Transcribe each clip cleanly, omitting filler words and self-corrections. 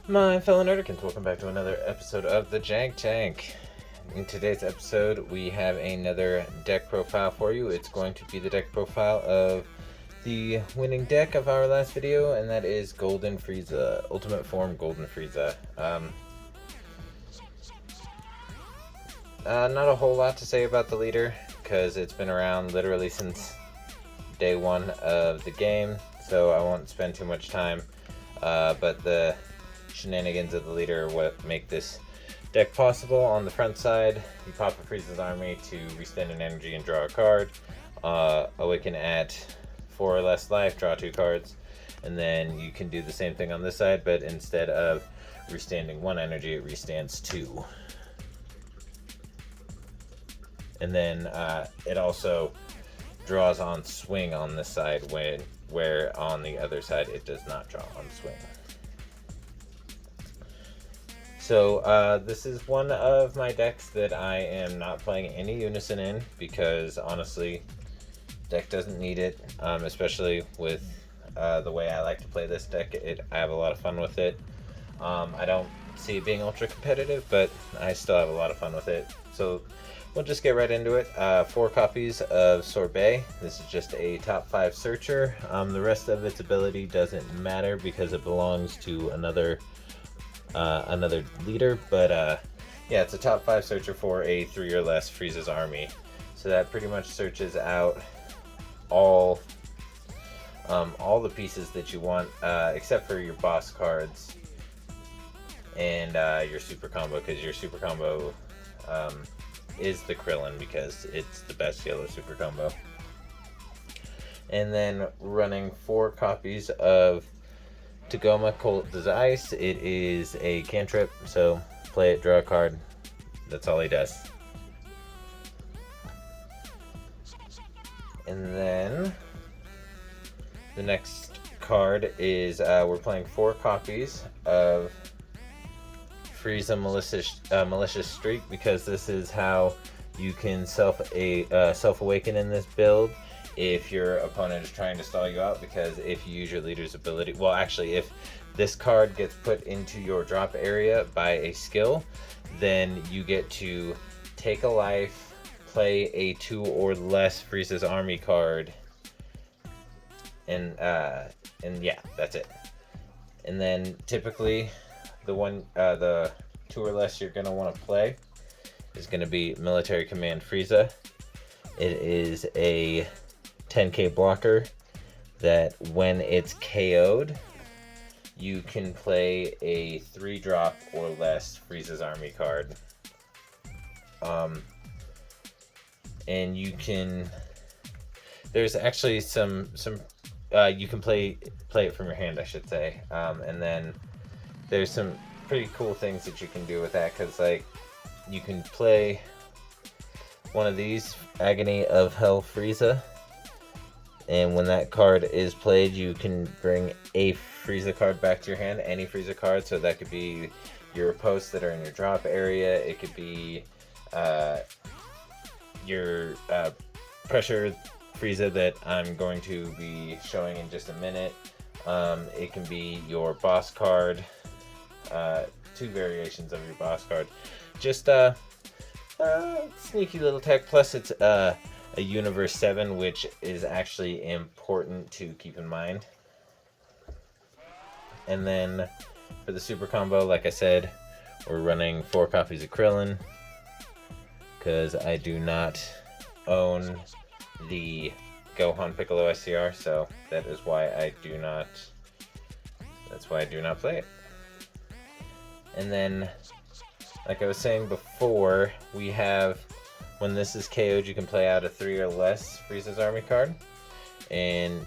My fellow Nerdicans, welcome back to another episode of the Jank Tank. In today's episode, we have another deck profile for you. It's going to be the deck profile of the winning deck of our last video, and that is Golden Frieza, Ultimate Form Golden Frieza. Not a whole lot to say about the leader, because it's been around literally since day one of the game, so I won't spend too much time, but the shenanigans of the leader are what make this deck possible. On the front side, you pop a Frieza's Army to restand an energy and draw a card. Awaken at 4 or less life, draw 2 cards. And then you can do the same thing on this side, but instead of restanding 1 energy, it restands 2. And then it also draws on swing on this side, where on the other side it does not draw on swing. So this is one of my decks that I am not playing any Unison in, because honestly, deck doesn't need it, especially with the way I like to play this deck. I have a lot of fun with it. I don't see it being ultra competitive, but I still have a lot of fun with it. So we'll just get right into it. 4 copies of Sorbet. This is just a top 5 searcher. The rest of its ability doesn't matter because it belongs to another leader, but yeah, it's a top 5 searcher for a 3 or less Frieza's Army. So that pretty much searches out all the pieces that you want, except for your boss cards and your super combo, because your super combo is the Krillin, because it's the best yellow super combo. And then running 4 copies of Tagoma Cold as Ice. It is a cantrip, so play it, draw a card. That's all he does. And then the next card is we're playing 4 copies of Frieza Malicious Streak, because this is how you can self-awaken in this build if your opponent is trying to stall you out, because if you use your leader's ability, well, actually, if this card gets put into your drop area by a skill, then you get to take a life, play a 2 or less Frieza's Army card, and yeah, that's it. And then typically the 2 or less you're gonna want to play is gonna be Military Command Frieza. It is a 10k blocker that when it's KO'd, you can play a 3-drop or less Frieza's Army card. And you can, there's actually some you can play it from your hand, I should say. And then there's some pretty cool things that you can do with that, because like you can play one of these, Agony of Hell Frieza, and when that card is played, you can bring a Frieza card back to your hand, any Frieza card. So that could be your posts that are in your drop area. It could be your pressure Frieza that I'm going to be showing in just a minute. It can be your boss card, 2 variations of your boss card. Just sneaky little tech. Plus, it's a Universe 7, which is actually important to keep in mind. And then for the super combo, like I said, we're running 4 copies of Krillin, because I do not own the Gohan Piccolo SCR, so that is why I do not play it. And then, like I was saying before, we have, when this is KO'd, you can play out a 3 or less Frieza's Army card. And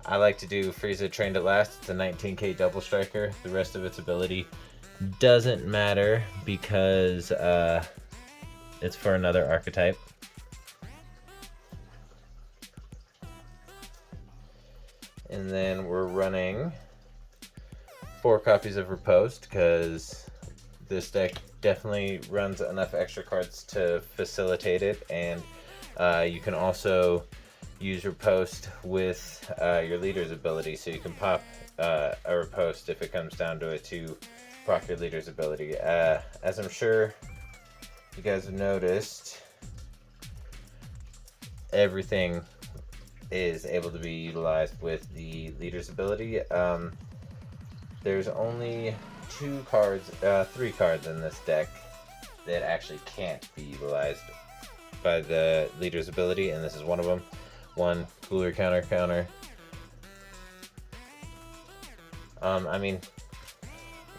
I like to do Frieza Trained at Last. It's a 19k double striker. The rest of its ability doesn't matter, because it's for another archetype. And then we're running 4 copies of Riposte, because this deck definitely runs enough extra cards to facilitate it. And you can also use Riposte with your leader's ability, so you can pop a riposte if it comes down to it to proc your leader's ability. As I'm sure you guys have noticed, everything is able to be utilized with the leader's ability. There's only three cards in this deck that actually can't be utilized by the leader's ability, and this is one of them. One, cooler counter. I mean,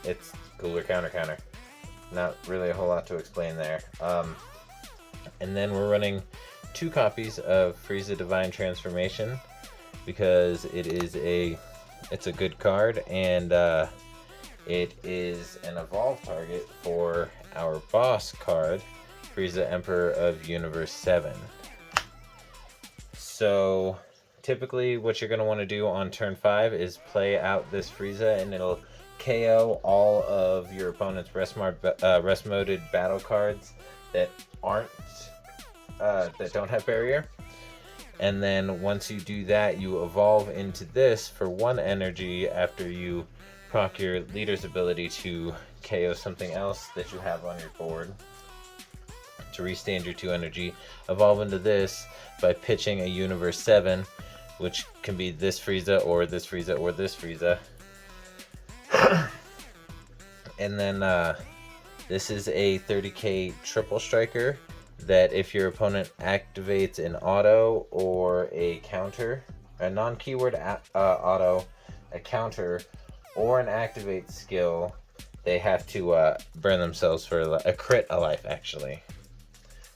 it's cooler counter. Not really a whole lot to explain there. And then we're running 2 copies of Frieza Divine Transformation because it's a good card, and it is an evolve target for our boss card, Frieza Emperor of Universe 7. So typically what you're going to want to do on turn 5 is play out this Frieza, and it'll KO all of your opponent's rest-moded battle cards that don't have barrier. And then once you do that, you evolve into this for 1 energy after you proc your leader's ability to KO something else that you have on your board. To restand your 2 energy, evolve into this by pitching a Universe 7, which can be this Frieza or this Frieza or this Frieza. And then this is a 30k triple striker that if your opponent activates an auto or a counter, a non-keyword auto, a counter, or an activate skill, they have to burn themselves for a crit a life, actually.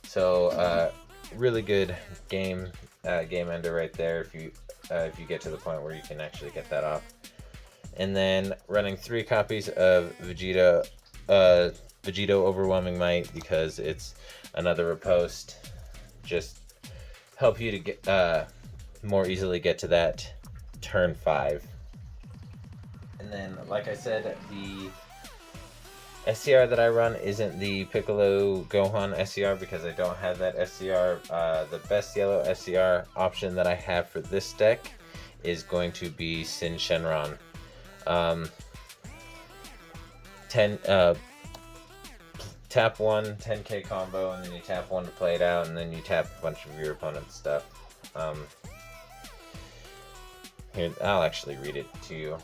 So really good game ender right there if you get to the point where you can actually get that off. And then running 3 copies of Vegito Overwhelming Might because it's another riposte. Just help you to get more easily get to that turn 5. And then, like I said, the SCR that I run isn't the Piccolo Gohan SCR because I don't have that SCR. The best yellow SCR option that I have for this deck is going to be Sin Shenron. 10 tap 1 10k combo, and then you tap 1 to play it out, and then you tap a bunch of your opponent's stuff. Here, I'll actually read it to you.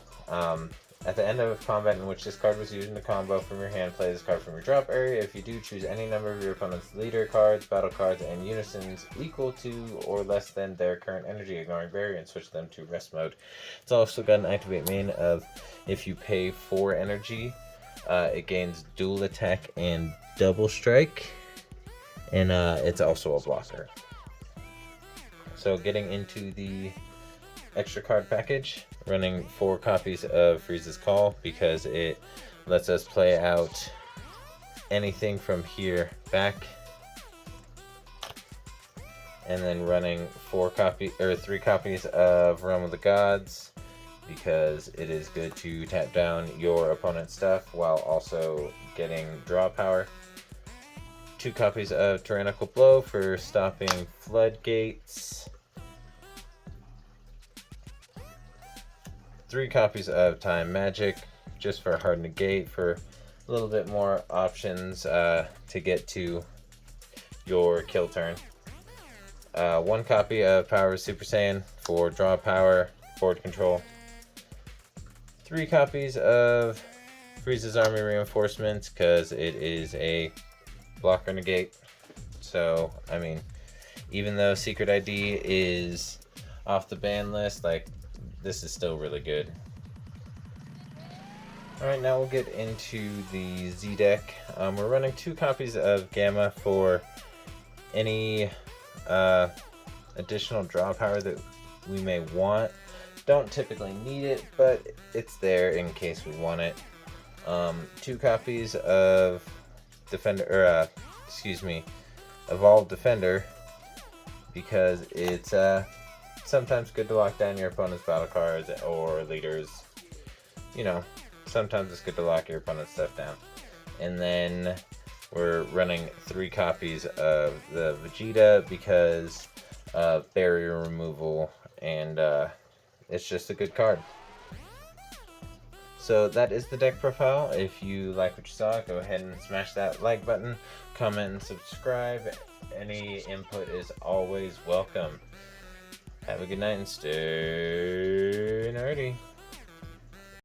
At the end of combat in which this card was used in the combo from your hand, play this card from your drop area. If you do, choose any number of your opponent's leader cards, battle cards, and unisons equal to or less than their current energy, ignoring barrier, and switch them to rest mode. It's also got an activate main of if you pay 4 energy, it gains dual attack and double strike, and it's also a blocker. So getting into the extra card package, running 4 copies of Frieza's Call because it lets us play out anything from here back, and then running 3 copies of Realm of the Gods because it is good to tap down your opponent's stuff while also getting draw power. 2 copies of Tyrannical Blow for stopping floodgates. 3 copies of Time Magic, just for hard negate, for a little bit more options to get to your kill turn. 1 copy of Power of Super Saiyan for draw power, board control. 3 copies of Frieza's Army Reinforcements because it is a blocker negate. So, I mean, even though Secret ID is off the ban list, like, this is still really good. Alright, now we'll get into the Z deck. We're running 2 copies of Gamma for any additional draw power that we may want. Don't typically need it, but it's there in case we want it. 2 copies of Evolved Defender because it's sometimes good to lock down your opponent's battle cards or leaders. You know, sometimes it's good to lock your opponent's stuff down. And then we're running 3 copies of the Vegeta because of barrier removal, and it's just a good card. So that is the deck profile. If you like what you saw, go ahead and smash that like button, comment and subscribe. Any input is always welcome. Have a good night and stay nerdy.